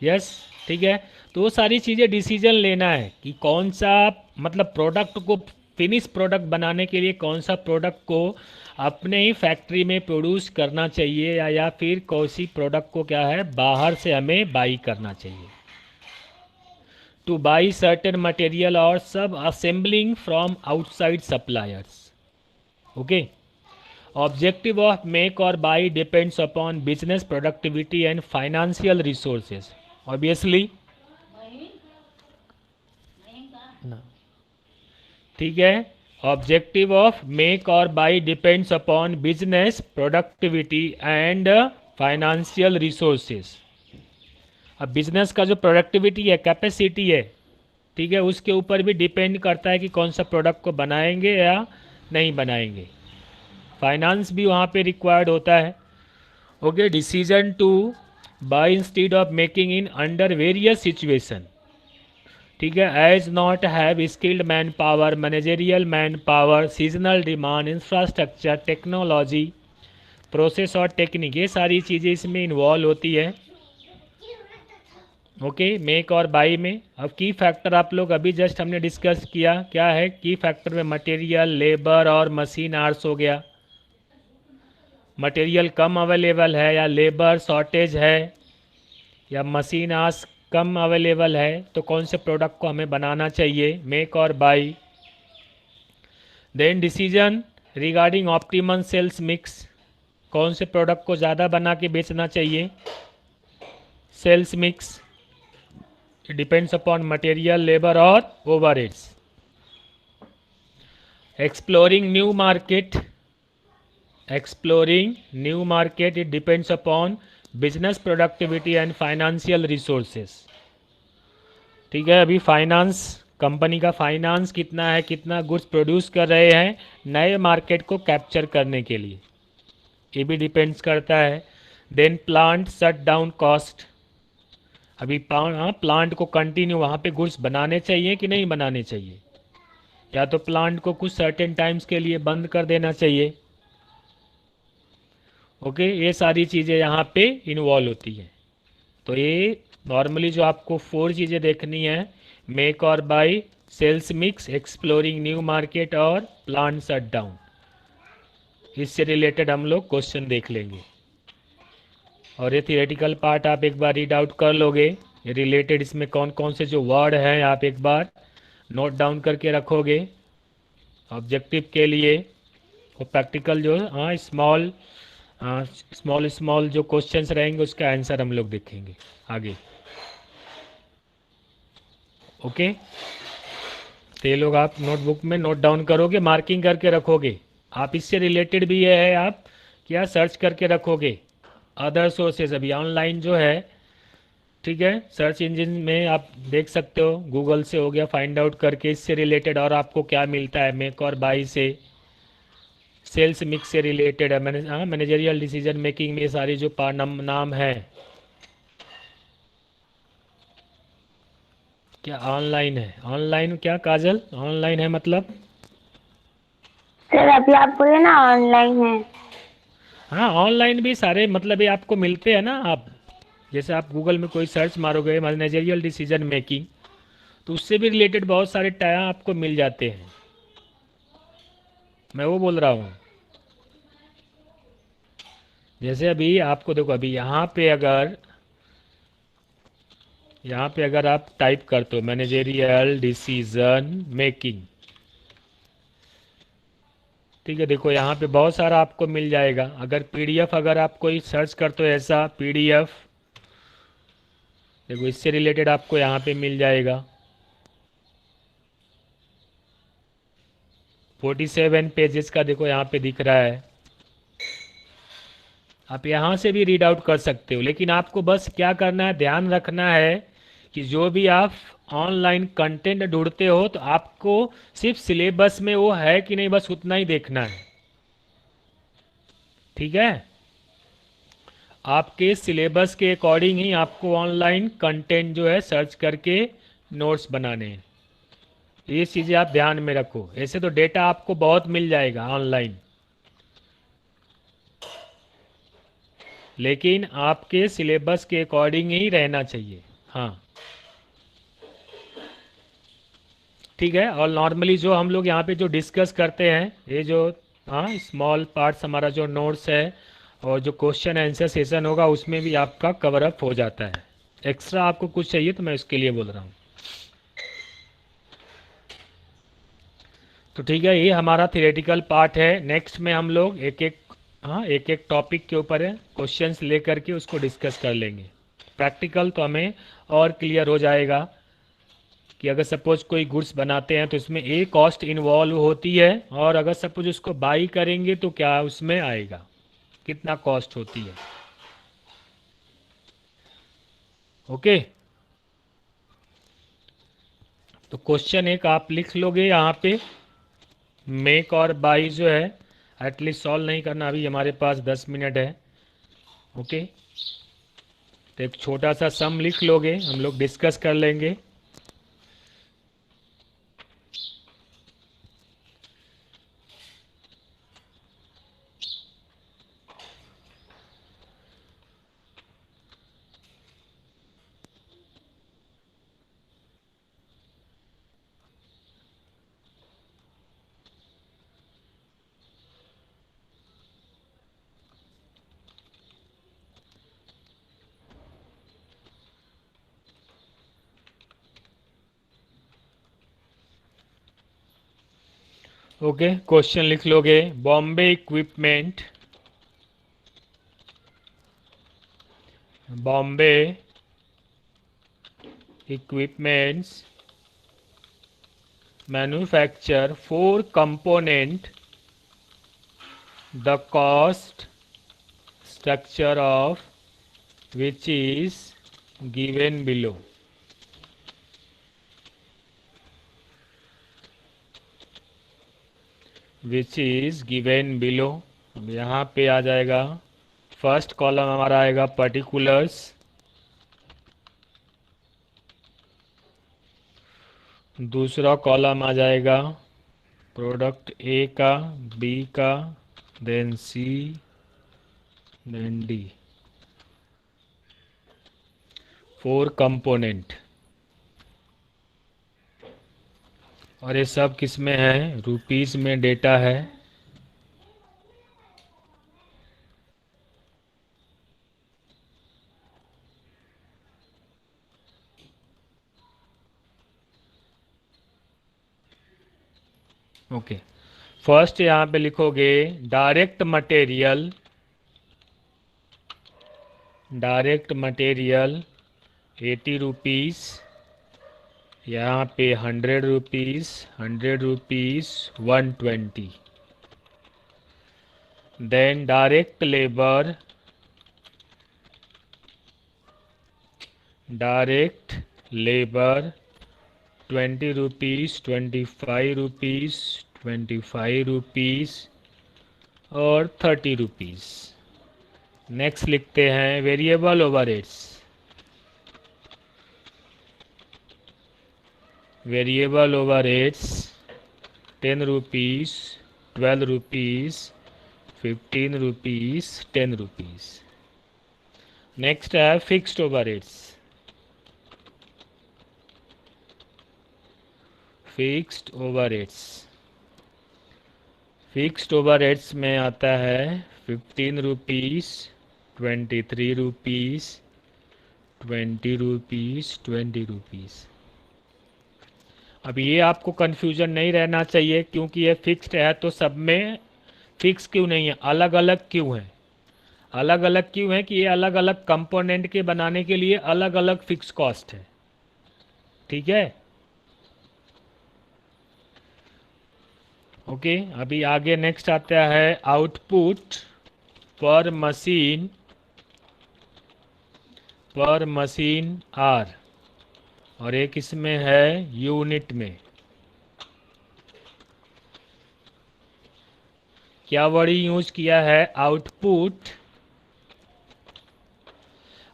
यस, ठीक है। तो वो सारी चीज़ें डिसीजन लेना है कि कौन सा, मतलब प्रोडक्ट को, फिनिश प्रोडक्ट बनाने के लिए कौन सा प्रोडक्ट को अपने ही फैक्ट्री में प्रोड्यूस करना चाहिए या फिर कौन सी प्रोडक्ट को क्या है बाहर से हमें बाई करना चाहिए। Two by certain material or sub assembling from outside suppliers. Okay. Objective of make और buy depends upon business productivity and financial resources. Obviously, ठीक है। ऑब्जेक्टिव ऑफ मेक और buy depends upon business productivity and financial resources. अब बिजनेस का जो प्रोडक्टिविटी है, कैपेसिटी है, ठीक है, उसके ऊपर भी डिपेंड करता है कि कौन सा प्रोडक्ट को बनाएंगे या नहीं बनाएंगे। फाइनेंस भी वहाँ पे रिक्वायर्ड होता है। Okay. Decision to buy instead of making in under various situation, ठीक है, as not have skilled manpower, managerial manpower, seasonal demand, infrastructure, technology, process और टेक्निक, ये सारी चीज़ें इसमें इन्वॉल्व होती है। ओके। मेक और बाई में अब की फैक्टर आप लोग अभी जस्ट हमने डिस्कस किया, क्या है की फैक्टर में, मटेरियल, लेबर और मशीन आर्स हो गया। मटेरियल कम अवेलेबल है या लेबर शॉर्टेज है या मशीन आर्स कम अवेलेबल है, तो कौन से प्रोडक्ट को हमें बनाना चाहिए, मेक और buy. Then decision regarding optimum sales mix, कौन से प्रोडक्ट को ज़्यादा बना के बेचना चाहिए, sales mix depends upon material, labour और overheads. Exploring new market, exploring new market, it depends upon business productivity and financial resources. ठीक है, अभी फाइनेंस, कंपनी का फाइनेंस कितना है, कितना गुड्स प्रोड्यूस कर रहे हैं नए मार्केट को कैप्चर करने के लिए, ये भी डिपेंड्स करता है। Then plant shut down cost, अभी प्लांट को कंटिन्यू वहाँ पे गुड्स बनाने चाहिए कि नहीं बनाने चाहिए, या तो प्लांट को कुछ सर्टेन टाइम्स के लिए बंद कर देना चाहिए। ओके, ये सारी चीज़ें यहाँ पे इन्वॉल्व होती हैं। तो ये नॉर्मली जो आपको 4 चीज़ें देखनी है, मेक और buy, sales mix, exploring new market और प्लांट शट डाउन। इससे रिलेटेड हम लोग क्वेश्चन देख लेंगे। और ये थियोरेटिकल पार्ट आप एक बार रीड आउट कर लोगे। ये रिलेटेड इसमें कौन कौन से जो वर्ड हैं आप एक बार नोट डाउन करके रखोगे ऑब्जेक्टिव के लिए। और प्रैक्टिकल जो हाँ स्मॉल स्मॉल स्मॉल जो क्वेश्चंस रहेंगे उसका आंसर हम लोग देखेंगे आगे। ओके, तो ये लोग आप नोटबुक में नोट डाउन करोगे, मार्किंग करके रखोगे। आप इससे रिलेटेड भी ये है आप क्या सर्च करके रखोगे अदर सोर्सेज। अभी ऑनलाइन जो है, ठीक है, सर्च इंजन में आप देख सकते हो, गूगल से हो गया फाइंड आउट करके इससे रिलेटेड और आपको क्या मिलता है मेक और बाई से, सेल्स मिक्स से रिलेटेड है, मैनेजरियल डिसीजन मेकिंग में ये सारी जो नाम है। क्या ऑनलाइन है? ऑनलाइन क्या काजल ऑनलाइन है मतलब? सर अभी आप बोले ना ऑनलाइन है। हाँ ऑनलाइन भी सारे मतलब ये आपको मिलते हैं ना। आप जैसे आप गूगल में कोई सर्च मारोगे मैनेजरियल डिसीजन मेकिंग, तो उससे भी रिलेटेड बहुत सारे टाया आपको मिल जाते हैं। मैं वो बोल रहा हूँ। जैसे अभी आपको देखो, अभी यहाँ पे अगर आप टाइप करते हो मैनेजरियल डिसीजन मेकिंग, ठीक है, देखो यहाँ पे बहुत सारा आपको मिल जाएगा। अगर पीडीएफ अगर आप कोई सर्च करते हो ऐसा पीडीएफ, देखो इससे रिलेटेड आपको यहाँ पे मिल जाएगा। 47 पेजेस का देखो यहाँ पे दिख रहा है। आप यहाँ से भी रीड आउट कर सकते हो, लेकिन आपको बस क्या करना है, ध्यान रखना है कि जो भी आप ऑनलाइन कंटेंट ढूंढते हो तो आपको सिर्फ सिलेबस में वो है कि नहीं बस उतना ही देखना है। ठीक है, आपके सिलेबस के अकॉर्डिंग ही आपको ऑनलाइन कंटेंट जो है सर्च करके नोट्स बनाने हैं। ये चीज़ें आप ध्यान में रखो। ऐसे तो डेटा आपको बहुत मिल जाएगा ऑनलाइन, लेकिन आपके सिलेबस के अकॉर्डिंग ही रहना चाहिए। हाँ ठीक है। और नॉर्मली जो हम लोग यहाँ पे जो डिस्कस करते हैं, ये जो हाँ स्मॉल पार्ट्स हमारा जो नोट्स है और जो क्वेश्चन आंसर सेशन होगा उसमें भी आपका कवर अप हो जाता है। एक्स्ट्रा आपको कुछ चाहिए तो मैं उसके लिए बोल रहा हूँ। तो ठीक है, ये हमारा थियोरेटिकल पार्ट है। नेक्स्ट में हम लोग एक एक टॉपिक के ऊपर क्वेश्चंस ले करके उसको डिस्कस कर लेंगे। प्रैक्टिकल तो हमें और क्लियर हो जाएगा कि अगर सपोज कोई गुड्स बनाते हैं तो इसमें ए कॉस्ट इन्वॉल्व होती है, और अगर सपोज उसको बाई करेंगे तो क्या उसमें आएगा, कितना कॉस्ट होती है। ओके, तो क्वेश्चन एक आप लिख लोगे यहाँ पे। मेक और बाई जो है एटलीस्ट सॉल्व नहीं करना, अभी हमारे पास 10 मिनट है। ओके, तो एक छोटा सा सम लिख लोगे, हम लोग डिस्कस कर लेंगे। ओके, क्वेश्चन लिख लोगे। Bombay equipments manufacture 4 component, the cost structure of which is given below। Which is given below. अब यहाँ पे आ जाएगा, फर्स्ट कॉलम हमारा आएगा पर्टिकुलर्स, दूसरा कॉलम आ जाएगा प्रोडक्ट ए का, बी का, देन सी, देन डी। 4 component। और ये सब किस में है, रुपीस में डेटा है। ओके, फर्स्ट यहाँ पे लिखोगे direct material, direct material 80 rupees, यहाँ पे 100 rupees, 100 rupees 120। Then direct labour, direct labour 20 rupees, 25 rupees, 25 rupees और 30 रुपीस। नेक्स्ट लिखते हैं variable overheads, variable overheads 10 rupees, 12 rupees, 15 rupees, 10 rupees. Next है fixed overheads, fixed overheads, fixed overheads में आता है 15 रुपीस, 23 रुपीस, 20 रुपीस, 20 रुपीस। अब ये आपको कन्फ्यूजन नहीं रहना चाहिए, क्योंकि ये फिक्स्ड है तो सब में फिक्स क्यों नहीं है, अलग अलग क्यों है। अलग अलग क्यों है कि ये अलग अलग कंपोनेंट के बनाने के लिए अलग अलग फिक्स कॉस्ट है। ठीक है, ओके। अभी आगे नेक्स्ट आता है आउटपुट पर मशीन, पर मशीन आर, और एक इसमें है यूनिट में। क्या वर्ड यूज किया है, आउटपुट,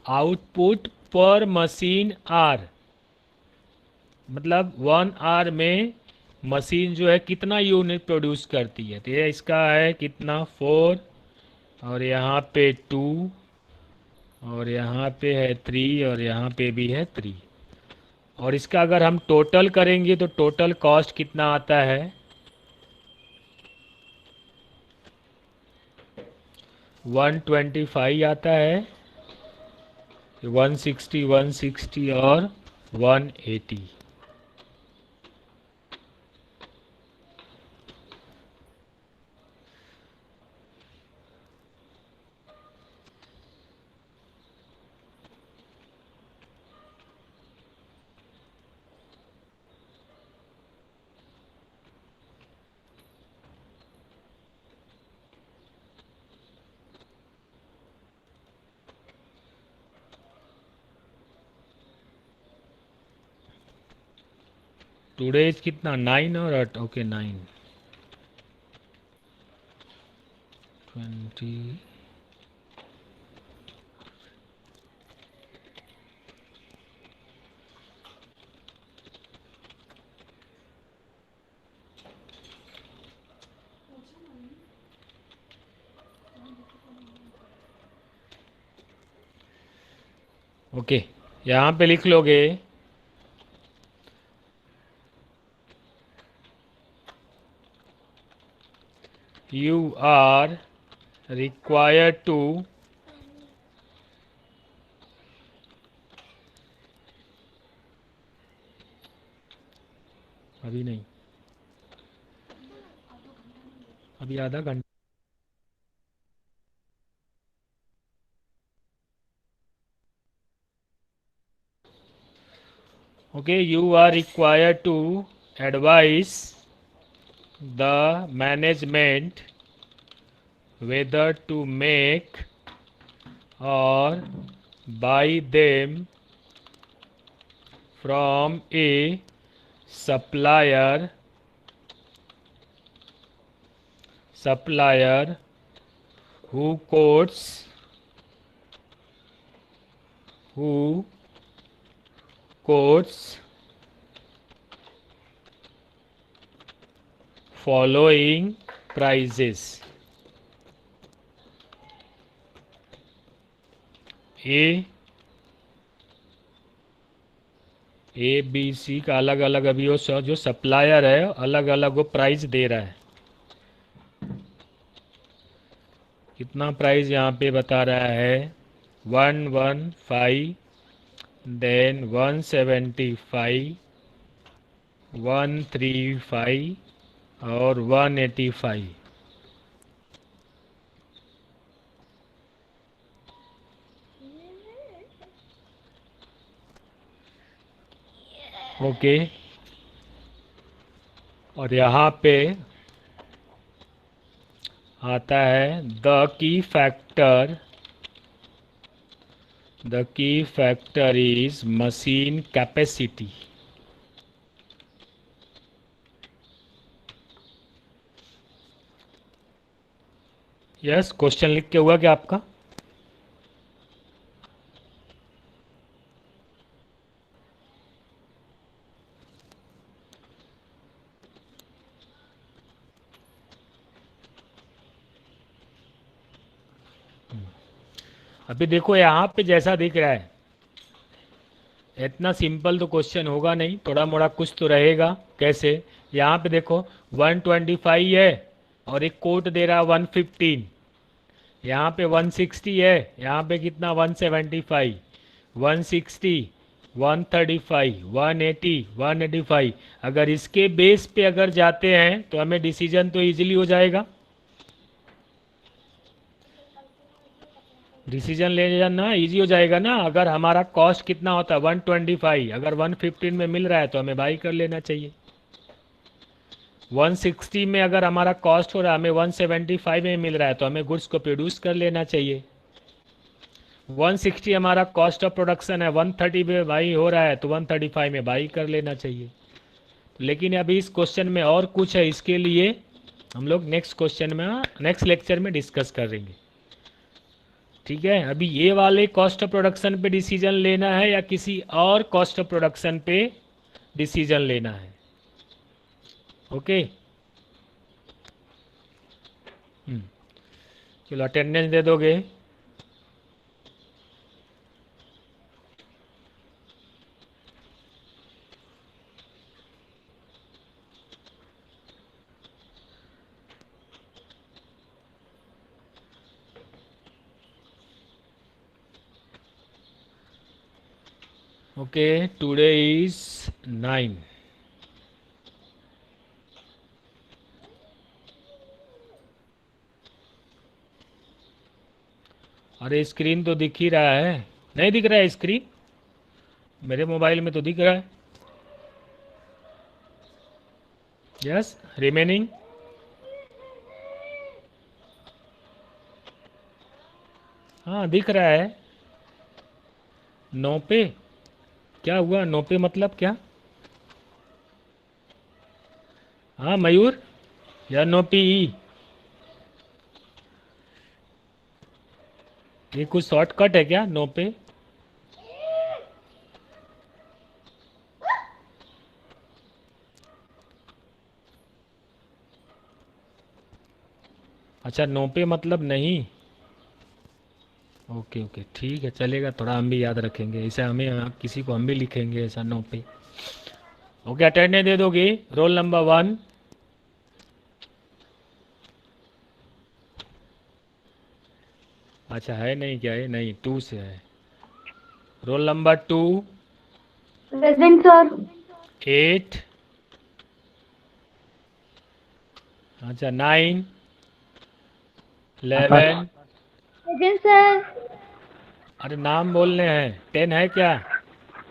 आउटपुट पर मशीन आर, मतलब 1 आवर में मशीन जो है कितना यूनिट प्रोड्यूस करती है। तो ये इसका है कितना 4, और यहाँ पे 2, और यहाँ पे है 3, और यहाँ पे भी है 3। और इसका अगर हम टोटल करेंगे तो टोटल कॉस्ट कितना आता है, 125 आता है, 160, 160 और 180। टुडे इज कितना 9 और 8, ओके 9, 20। ओके, यहाँ पे लिख लोगे you are required to अभी नहीं, अभी आधा घंटा। Okay, you are required to advise the management whether to make or buy them from a supplier, supplier who quotes, who quotes following prices: A, A B C का अलग अलग अभी वो जो सप्लायर है अलग अलग वो प्राइस दे रहा है। कितना प्राइस यहाँ पे बता रहा है? 115, देन 175, 135 और 185। ओके, और यहाँ पे आता है the key factor is machine capacity. Yes, question लिख के हुआ क्या आपका? अभी देखो यहाँ पे जैसा दिख रहा है, इतना सिंपल तो क्वेश्चन होगा नहीं, थोड़ा मोड़ा कुछ तो रहेगा। कैसे? यहाँ पे देखो 125 है और एक कोट दे रहा है 115, यहाँ पे 160 है, यहाँ पे कितना 175, 160, 135, 180, 185। अगर इसके बेस पे अगर जाते हैं तो हमें डिसीजन तो इजीली हो जाएगा। डिसीजन ले जाना इजी हो जाएगा ना। अगर हमारा कॉस्ट कितना होता है 125, अगर 115 में मिल रहा है तो हमें बाई कर लेना चाहिए। 160 में अगर हमारा कॉस्ट हो रहा है, हमें 175 में मिल रहा है तो हमें गुड्स को प्रोड्यूस कर लेना चाहिए। 160 हमारा कॉस्ट ऑफ प्रोडक्शन है, 130 में बाई हो रहा है तो 135 में बाई कर लेना चाहिए। लेकिन अभी इस क्वेश्चन में और कुछ है, इसके लिए हम लोग नेक्स्ट क्वेश्चन में, नेक्स्ट लेक्चर में डिस्कस करेंगे। ठीक है, अभी ये वाले कॉस्ट ऑफ प्रोडक्शन पे डिसीजन लेना है या किसी और कॉस्ट ऑफ प्रोडक्शन पे डिसीजन लेना है? ओके, चलो अटेंडेंस दे दोगे। Okay, today is 9। अरे स्क्रीन तो दिख ही रहा है, नहीं दिख रहा है स्क्रीन? मेरे मोबाइल में तो दिख रहा है। Yes, remaining. हाँ दिख रहा है। 9 पे क्या हुआ? 9 पे मतलब क्या? हाँ मयूर, या 9 पी ई? ये कुछ शॉर्टकट है क्या 9 पे? अच्छा, 9 पे मतलब नहीं। ओके ओके, ठीक है, चलेगा, थोड़ा हम भी याद रखेंगे ऐसा, हमें किसी को हम भी लिखेंगे ऐसा 9 पे। ओके, अटेंडेंस दे दोगे। Roll number 1। अच्छा है नहीं क्या? है नहीं, 2 से है। Roll number 2। Present sir. 8। अच्छा 9, 11। Present sir. अरे नाम बोलने हैं। 10 है क्या?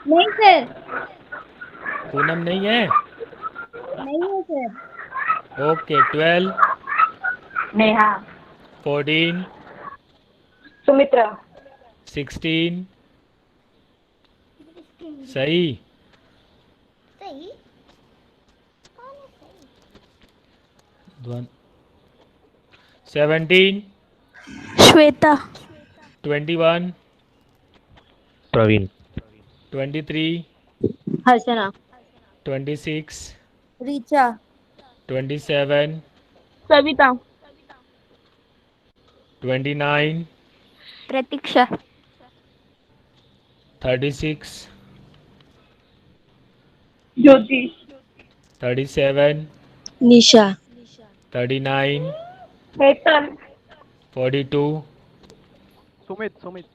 नहीं सर। पूनम नहीं है? नहीं है सर। ओके, 12, नेहा। 14, सुमित्रा। 16। सही। सही। 17, श्वेता। 21, प्रवीण। 23, हर्षना। 26, रीचा। 27, सविता। 29, प्रतीक्षा। 36, ज्योति 37, निशा 39, हेतल 42, सुमित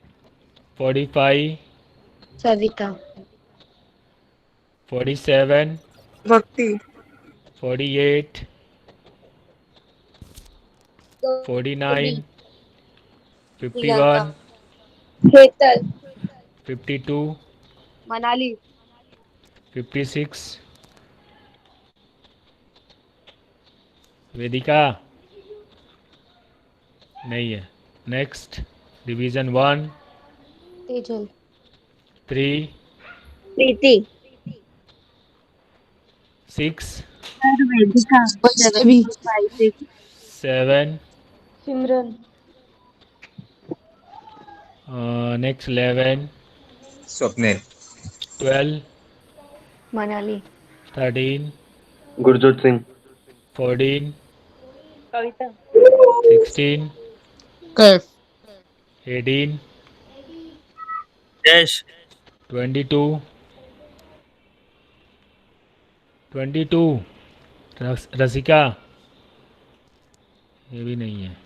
45, सविता 47, भक्ति 48, 49, प्रियंका 51, हेतल 52, मनाली 56, वेदिका नहीं है। नेक्स्ट डिवीजन 1, तेजल 3, प्रीति 6, वेदिका वैष्णवी 7, सिमरन नेक्स्ट 11, स्वप्निल 12, मनाली 13, गुरजोत सिंह 14, कविता 16, कैफ 18, यश 22, 22, रसिका ये भी नहीं है।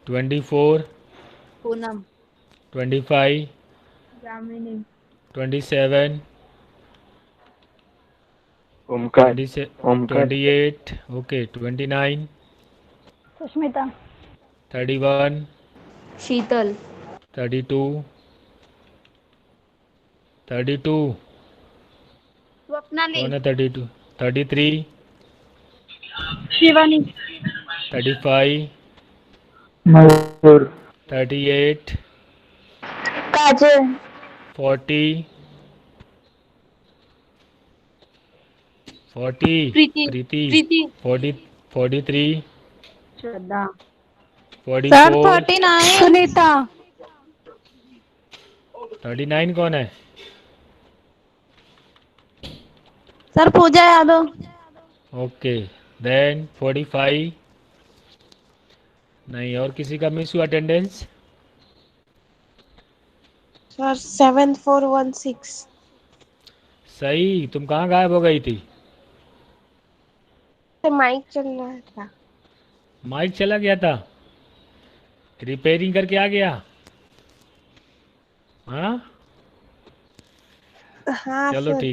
24, पूनम 25, जामिनी 27, ओमकार 28, ओके 29, सुष्मिता 31, शीतल 32, 32 स्वप्नाली कौन है 32, 33, शिवानी 35, मयूर 38, काजल 40, 40 प्रीति प्रीति, प्रीति 40, 43, श्रद्धा 44, 39 सुनीता 39 कौन है? सर पूजा यादव ओके देन 45 नहीं। और किसी का मिस हुआ अटेंडेंस? सर 7416 सही। तुम कहाँ गायब हो गई थी? माइक चल रहा था। माइक चला गया था, रिपेयरिंग करके आ गया। हाँ हाँ चलो सर ठीक।